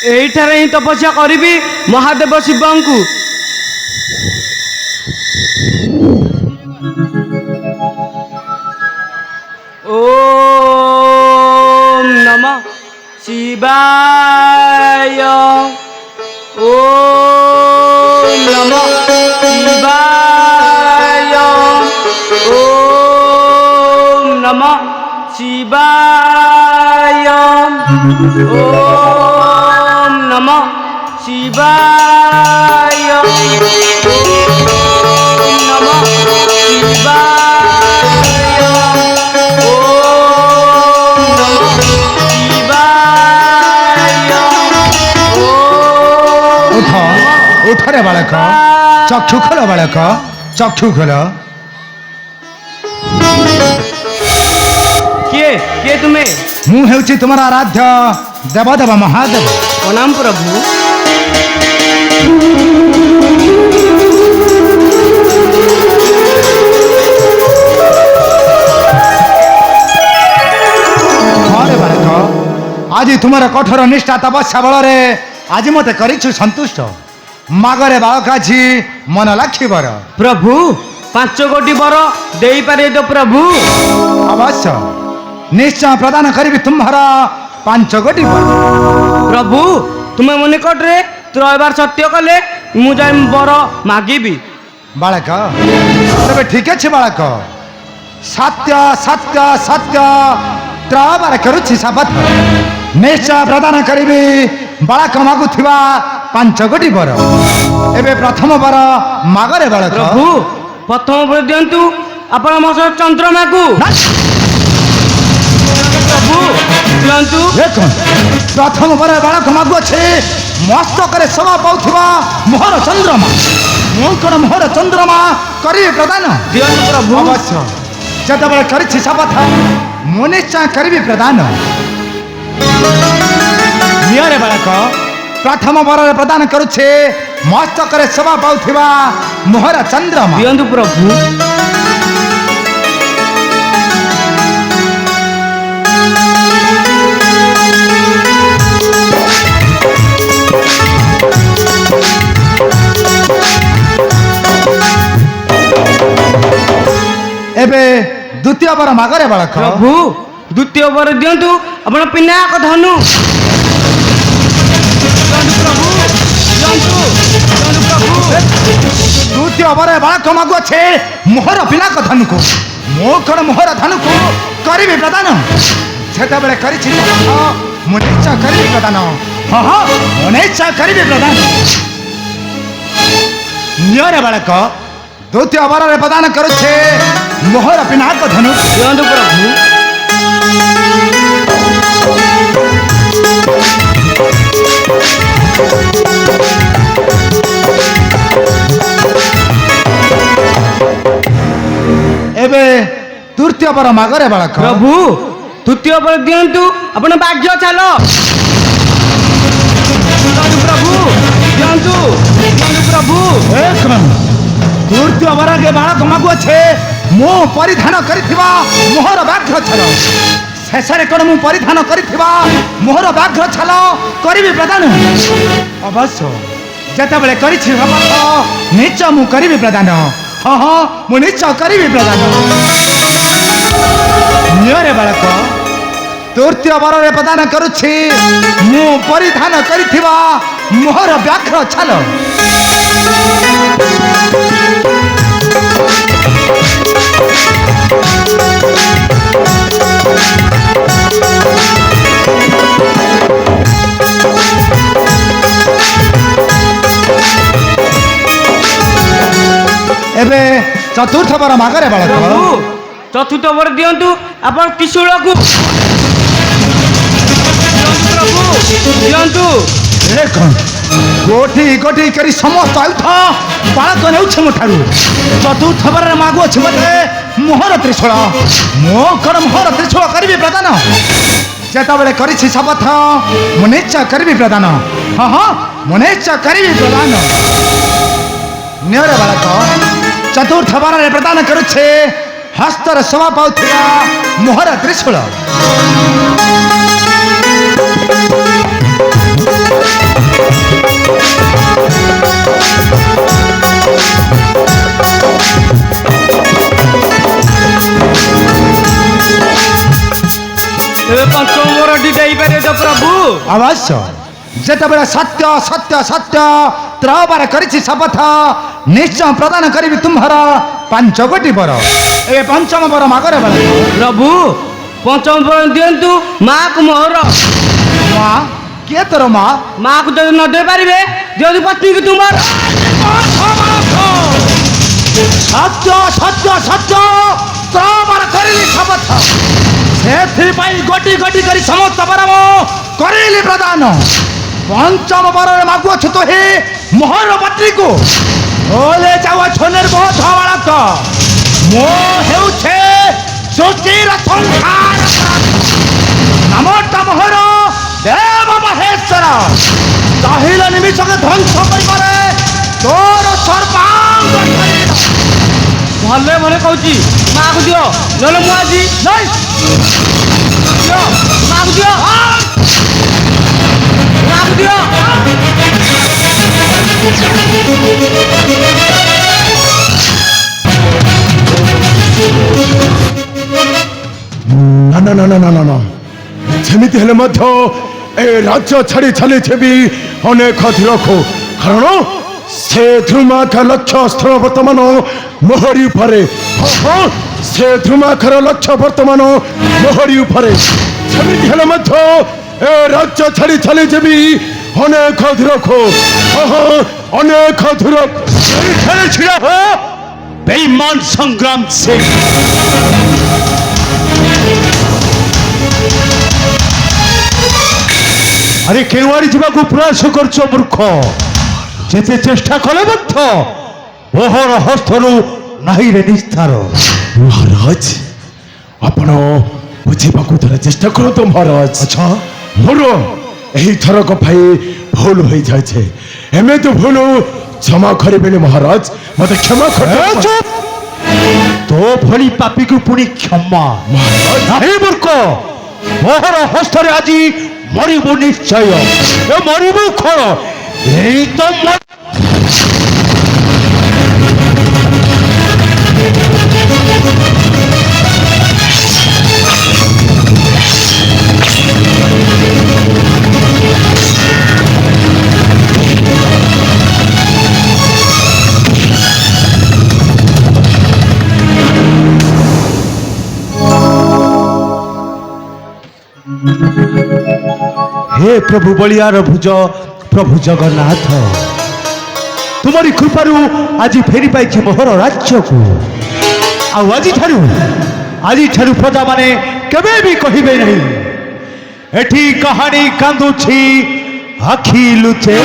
ଏଇଠାରେ ହିଁ ତପସ୍ୟା କରିବି ମହାଦେବ ଶିବଙ୍କୁ। ଓମ୍ ନମଃ ଶିବାୟ। ଓମ୍ ନମଃ ଶିବାୟ। ଓମ୍ ନମଃ ଶିବାୟ। ଓମ୍ ନମଃ ଶିବାୟ। ଓମ୍ ନମଃ ଶିବାୟ। ଓମ୍ ନମଃ ଶିବାୟ। उठ उठ रे बालक, चक्षु खोल बालक, चक्षु खोल। किए किए तुम्हें? मु हेउची तुमर आराध्य देवदेव महादेव। प्रणाम प्रभु। रे बालक, आज तुमर कठोर निष्ठा तपस्या बल आज मते करिछु संतुष्ट। मागरे बालक अछि मन लाखी बर। प्रभु 5 कोटी बर देई पारे तो प्रभु? अवश्य निश्चय प्रदान करी तुम्हार 5 कोटी बर। प्रभु तुम्हें मन निकट रे त्रयबार सत्य कले मु जाय बर मागिबी। बालक तबे ठीक अछि बालक, सत्य सत्य सत्य त्रयबार करुछि शपथ। निश्चय प्रदान करिबी बालक मागुथिबा 5 कोटी बर। एबे प्रथम बर मागरे बालक। प्रभु प्रथम बर दियंतु आपण मस चंद्रमा को। प्रभु दियंतु। देखो प्रथम बर बालक मागु अछि मस्तकरे सभा पाउथिबा मोहर चंद्रमा। मु कोन मोहर चंद्रमा करी प्रदान दियंतु प्रभु। अवश्य जतबे करिछि शपथ मु निश्चय करिबी प्रदान। नियरे बालक प्रथम बर प्रदान करुछे मस्तकरे सभा पाउथिबा मोहर चंद्रमा। दियंतु प्रभु। एबे द्वितीय बर मागरे बालक। प्रभु द्वितीय बर दियंतु आपण पिनाक धनु। प्रभु दियंतु प्रभु। द्वितीय बर बालक मागु अछि मोहर पिनाक धनुको। मो कोन मोहर धनुको करिबी प्रदान। जेतबेले करिछि मु निश्चय करिबी प्रदान। हां हां मु निश्चय करिबी प्रदान। नियरे बालक द्वितीय बर प्रदान करुछे मोहर पिनाक धनु। दियंतु प्रभु। एबे तृतीय बर मागरे बालक। प्रभु तृतीय बर दियंतु आपण भाग्य चालो। प्रभु दियंतु प्रभु। एक तृतीय बर के बालक मागु अछि मो परिधान करिथिबा मोहर व्याघ्र छल। शेषरे कोन मु परिधान करिथिबा मोहर व्याघ्र छल करिबी प्रदान। अवश्य जेतबेले करिछि शपथ निश्चय मु करिबी प्रदान। हाँ हाँ मु निश्चय करिबी प्रदान। नियरे बालक तृतीय बर प्रदान करुछि मु परिधान करिथिबा मोहर व्याघ्र छल। एबे चतुर्थ बर मागरे बालक। प्रभु चतुर्थ बर दियंतु आपण त्रिशूल को। प्रभु दियंतु। एक गोटी गोटी करी समस्त आयुध बालक नेउछ मोठारु। चतुर्थ बर मागु अछि मते मोहर त्रिशूल। मो कोन मोहर त्रिशूल करिबी प्रदान। जेतबेले करिछि शपथ मु निश्चय करिबी प्रदान। हाँ हाँ मु निश्चय करिबी प्रदान। नियरे बालक चतुर्थ बर प्रदान करुछे हस्तर शोभा पाउथिबा मोहर त्रिशूल। ଦେଇପାରିବେ ତ ପ୍ରଭୁ? ଅବଶ୍ୟ ଯେତେବେଳେ ସତ୍ୟ ସତ୍ୟ ସତ୍ୟ ତ୍ରବାର କରିଛି ଶପଥ ନିଶ୍ଚୟ ପ୍ରଦାନ କରିବି ତୁମ୍ଭର 5 ଗୋଟି ବର। ଏବେ ପଞ୍ଚମ ବର ମାଗରେ ବଳେ। ପ୍ରଭୁ ପଞ୍ଚମ ବର ଦିଅନ୍ତୁ ମାକୁ ମୋହର। ମା କିଏ ତୋର ମା? ମାକୁ ଯଦି ନ ଦେଇପାରିବେ ଦିଅନ୍ତୁ ପତ୍ନୀକୁ ତୁମର। ସତ୍ୟ ସତ୍ୟ ସତ୍ୟ ତ୍ରବାର କରିଲି ଶପଥ ସେଥିପାଇଁ ଗୋଟି ଗୋଟି କରି ସମସ୍ତ ବର ମୁଁ କରିଲି ପ୍ରଦାନ। ପଞ୍ଚମ ବରରେ ମାଗୁଅଛୁ ତୁ ହିଁ ମୋହର ପତ୍ନୀକୁ ଓଲେ ଯାଉଅଛ ନିର୍বোধ ବାଳକ। ମୁଁ ହେଉଛେ ସୃଷ୍ଟିର ସଂହାର ନାମଟା ମୋହର ଦେବ ମହେଶ୍ୱର। ଚାହିଁଲେ ନିମିଷକେ ଧ୍ୱଂସ କରିପାରେ ତୋର ସର୍ବାଙ୍ଗ ଶରୀର। ଭଲ ଭଲ କହୁଛି ମାକୁ ଦିଅ ନହେଲେ ମୁଁ ଆଜି ନାଇଁ ଦିଅ ମାକୁ ଦିଅ ମାକୁ ଦିଅ। ନା ନା ନା ନା ନା ନା ନା ସେମିତି ହେଲେ ମଧ୍ୟ ଏ ରାଜ୍ୟ ଛାଡ଼ି ଚାଲିଥିବି ଅନେକ ଧିରକୁ। କାରଣ ସେ ଧ୍ରୁମାଖା ଲକ୍ଷ୍ୟ ସ୍ଥଳ ବର୍ତ୍ତମାନ ମୋହରି ଉପରେ। ହଁ ସେ ଧ୍ରୁମାଖାର ଲକ୍ଷ୍ୟ ବର୍ତ୍ତମାନ ମୋହରି ଉପରେ। ସେମିତି ହେଲେ ମଧ୍ୟ ଏ ରାଜ୍ୟ ଛାଡ଼ି ଚାଲିଯିବି ଅନେକ ଧିରକୁ। ଅନେକ ଧିର ଛିଡ଼ା ହୋ ବେଇମାନ ସଂଗ୍ରାମ ସିଂ। আরে কেউয়ারি যাওয়া প্রয়াস করছ মূর্খ। যেতে চেষ্টা কলে মধ্য মোহর হস্তরু নাহি রে নিস্তার। মহারাজ আপন বুঝিবাকু থরে চেষ্টা করতো মহারাজ। আচ্ছা মোর এই থরক ভাই ভুল হয়ে যাচ্ছে। এমনি ভুল ক্ষমা করিবেনি মহারাজ, মতে ক্ষমা করে। চুপ তো ভলি পাপিকু পুনি ক্ষমা মহারাজ নাহি মূর্খ। মোহর হস্তরে আজি মরিবু নিশ্চয়। এ মরিবু খর এই তো हे प्रभु बलियार भुज प्रभु जगन्नाथ तुम्हारी कृपारू आज फेरी पाई मोहर राज्य को। आज प्रजा माने केबे भी कहिबे नहीं एठी कहानी कांदुछि आखि लुचे।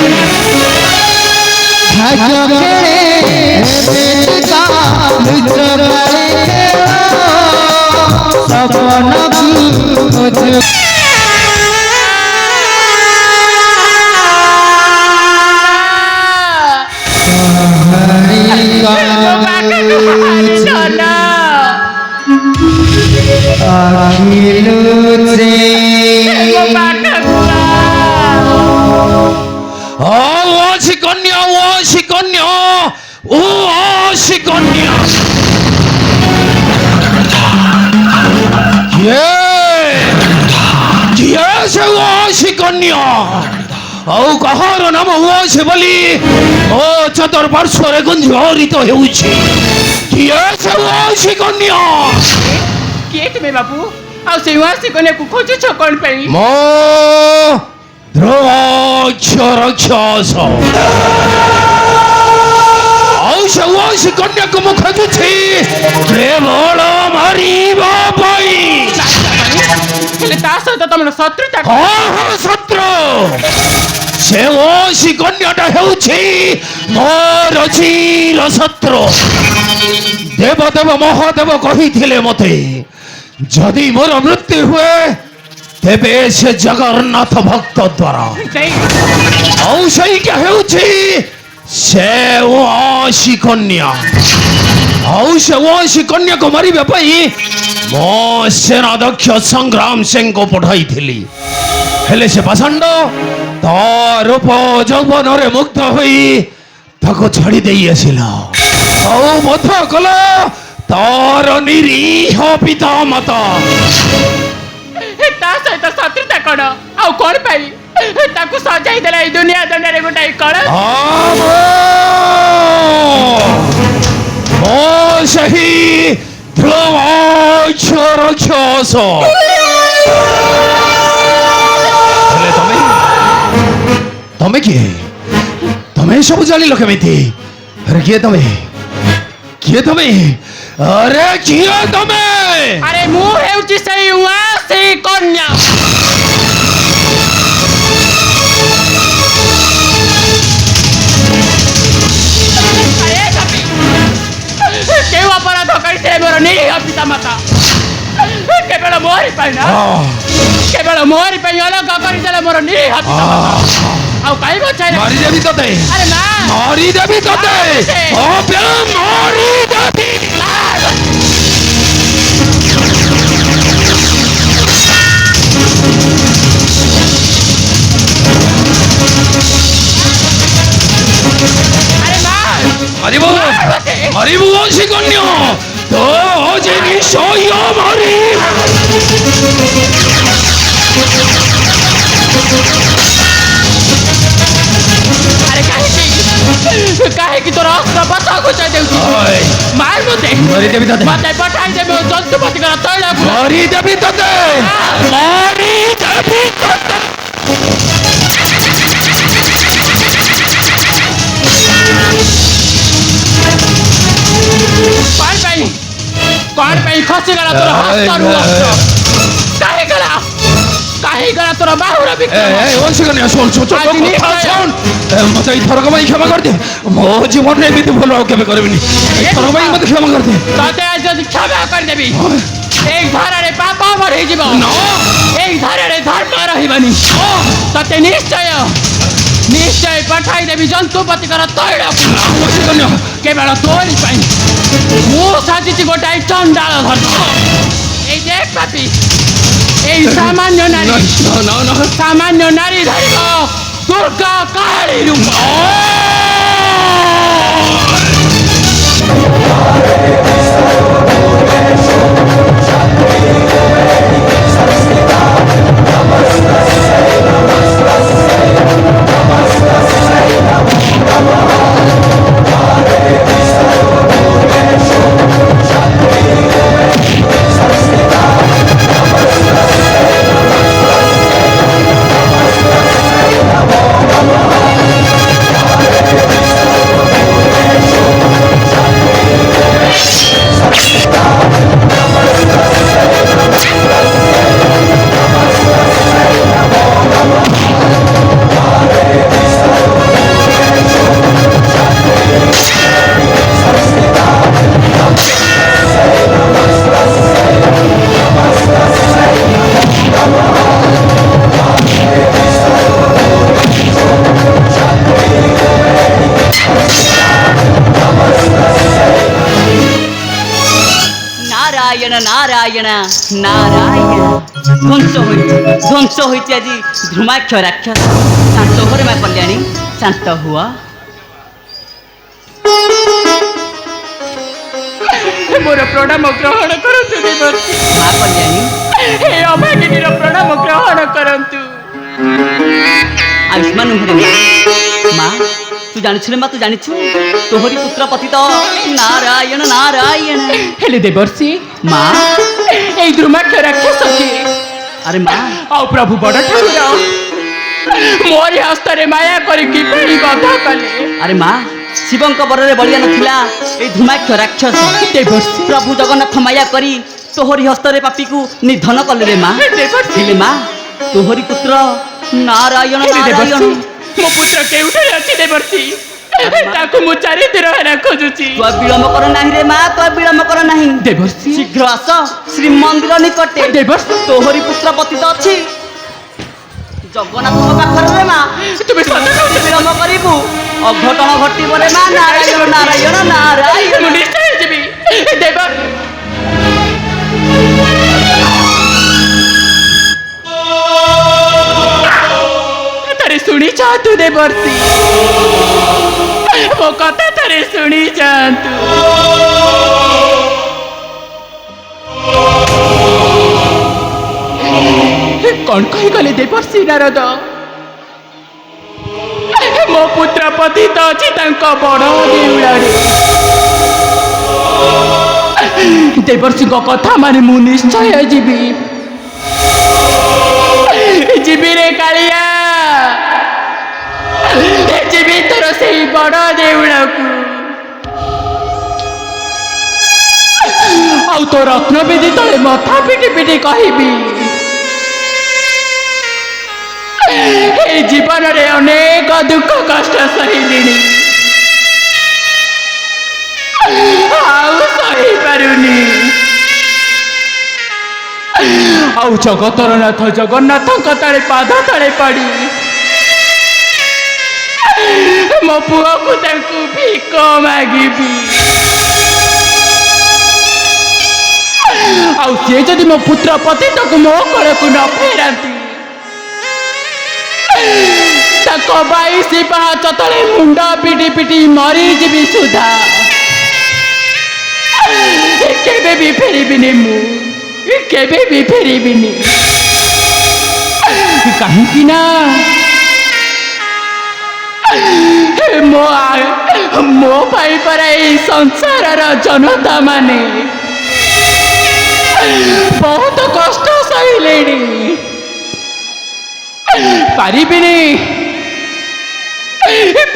कहार नाम हुआ से बोली ओ चतुर्पार्श्वर गुंजरित हेउछि। किए से हुआ कन्या? किए तुम्हें बाबू आ से वासी कन्या को खोजु छ कोन पई? मो द्रोक्षरक्षस औ से वासी कन्या को मुख खोजुछि केवल मारिबा पई। हेले ता सहित तमन शत्रुता कहाँ शत्रु? से ओसी कन्याटा हेउछि मोर चिर शत्रु। देवदेव महादेव कहिथिले मते जदि मोर मृत्यु हुए तेबे से जगन्नाथ भक्त द्वारा औ सही हेउछि से ओसी कन्या। औ से ओसी कन्या को मारिबा पई मो सेनाध्यक्ष संग्राम सिंह को पठाई थिली। हेले से पाषंड तार रूप यौवन रे मुग्ध होई ताको छाड़ी देई आसिला औ मथ कला तार निरीह पिता माता। ତା ସହିତ ଶତ୍ରୁତା କଣ ଆଉ କଣ ପାଇଁ ତାକୁ ସଜାଇ ଦେଲା ଏଇ ଦୁନିଆ ଦଣ୍ଡରେ ଗୋଟାଏ କଳ ସେହି ରାକ୍ଷସ ହେଲେ ତମେ କିଏ ତମେ ସବୁ ଜାଣିଲ କେମିତି ଆରେ କିଏ ତମେ ଆରେ କିଏ ତମେ ଆରେ ମୁଁ ହେଉଛି ସେଇ ଉଆସି କନ୍ୟା কেউ অপরাধ করেছে মোর নিরীহ পিতা মাতা কেবল মোরি পাই না কেবল মোরি পাই অলগ করেছিল মোর নিরীহ পিতা মাতা ଆଉ କାହିଁ ବଚାଇଲେ ମାରିଦେବି ତତେ ଆରେ ନା ମାରିଦେବି ତତେ ମାରିଦେବି ଆରେ ମା ମାରିବୁ ବଂଶୀ କନ୍ୟା ତ ଜିନିଷ ମାରି ଆରେ କାହିଁକି ତୋର ଅସ୍ତ୍ର ପଛ ଘୁଚାଇ ଦେଉଛି ମାର ମୋତେ ମାରିଦେବି ତତେ ମତେ ପଠାଇ ଦେବେ ଜନ୍ତୁପତିଙ୍କର ତୈଳକୁ ମାରିଦେବି ତତେ ମାରିଦେବି ତତେ କଣ ପାଇଁ ଖସିଗଲା ତୋର ହାତରୁ ଅସ୍ତ୍ର କାହିଁ ଗଲା ତୋର ବାହୁର ମତେ ଏଇଥରକ ପାଇଁ କ୍ଷମା କରିଦେ ମୋ ଜୀବନରେ ଏମିତି ଭଲ ଆଉ କେବେ କରିବିନି ଏଇଥରକ ପାଇଁ ମତେ କ୍ଷମା କରିଦେ ତତେ ଆଜି ଯଦି କ୍ଷମା କରିଦେବି ଏଇ ଧାରାରେ ପାପ ବଢିଯିବ ଏଇ ଧାରାରେ ଧର୍ମ ରହିବନି ତତେ ନିଶ୍ଚୟ ପଠାଇ ଦେବି ଜନ୍ତୁପତିଙ୍କର ତୈଳକୁ କେବଳ ତୋରି ପାଇଁ ମୁଁ ସାଜିଛି ଗୋଟାଏ ଚଣ୍ଡାଳ ଧର୍ମ এই দেখ পাপি এই সামান্য নারী ধরিব দুর্গা কালী রূপ নারায়ণ নারায়ণ ধ্বংস হয়েছে আজি ধ্রুমাক্ষ রাক্ষস শান্ত হরে মা কল্যাণী শান্ত হুয়া মোর প্রণাম গ্রহণ করন্তু দেবর্ষি মা কল্যাণী হে অভাগিনীর প্রণাম গ্রহণ করন্তু আয়ুষ্মান হরে মা তু জানিছু রে মা তু জানিছু তোহরি পুত্র পতিত নারায়ণ নারায়ণ হেলে দেবর্ষি মা এই দুর্মাক্ষ রাক্ষস কি আরে মা ଆଉ ପ୍ରଭୁ ବଡ଼ ଠାକୁର ମୋରି ହସ୍ତରେ ମାୟା କରି କିପରି ବଧ କଲେ আরে মা শিবঙ্ক বରରେ বলিয়া নথিলা এই ধূমাক্ষ রাক্ষস দেবর্ষি প্রভু জগন্নাথ মায়া করি তোহরি হস্তরে পাপিকু নিধন কলে রে মা দেবর্ষি হেলে মা তোহরি পুত্র নারায়ণ দেবর্ষি নারায়ণ ମୋ ପୁତ୍ର କେଉଁଠାରେ ଅଛି ଦେବର୍ଷି ତାକୁ ମୁଁ ଚାରିଦିନ ହେଲା ଖୋଜୁଛି ତୁ ବିଳମ୍ବ କର ନାହିଁ ରେ ମା ତୁ ବିଳମ୍ବ କର ନାହିଁ ଦେବର୍ଷି ଶୀଘ୍ର ଆସ ଶ୍ରୀମନ୍ଦିର ନିକଟେ ଦେବର୍ଷି তোহরি পুত্র পতিত ଅଛି জগন্নাথଙ୍କ ପାଖରେ রে মা ତୁମେ ସତ କହୁଛ ବିଳମ୍ବ କରିବୁ ଅଘଟଣ ଘଟିବ ରେ ମା ନାରାୟଣ ନାରାୟଣ ନାରାୟଣ ମୁଁ ନିଶ୍ଚୟ ଯିବି ଦେବ ଥରେ ଶୁଣି ଯାଆନ୍ତୁ ଦେବର୍ଷି ମୋ କଥା ଥରେ ଶୁଣି ଯାଆନ୍ତୁ कौन कही गले देवर्षि नारद मो पुत्र पतित अछि तांको बड़ देउळारे देवर्षि कथा माने मु निश्चय जीवी जीवी रे कालिया जीवी तोर से बड़ देउळाकू आउ तो रत्नवेदी तले मथा पिटी पिटी कहबी ए जीवन रे अनेक दुख कष्ट सहिलिनी आउ सही पारुनी आउ जगतर नाथ जगन्नाथ तले पाद तले पड़ी मो पुआ को तांकु भिक मागिबी आउ सी जदि मो पुत्र पतित को मो कल को न फेरती बाईसी पाँच तले मुंड पिटी पिटी मरी जीवी सुधा केबे भी फेरिबिनी मु केबे भी फेरिबिनी कहीं ना मो पाई पर संसार जनता माने बहुत कष्ट सहिले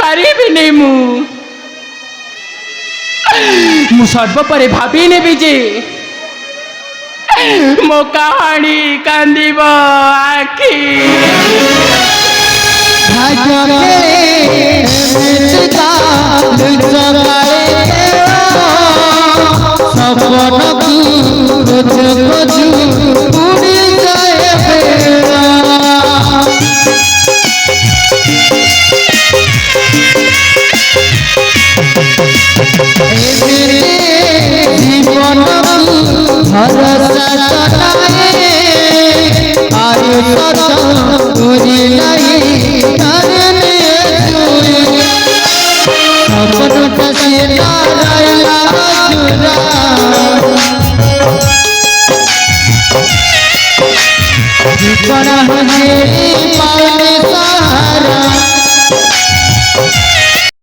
पारिबिनी मु सर्वपरे भाभी नेबी जे मो कहानी कांदिब आखी सपन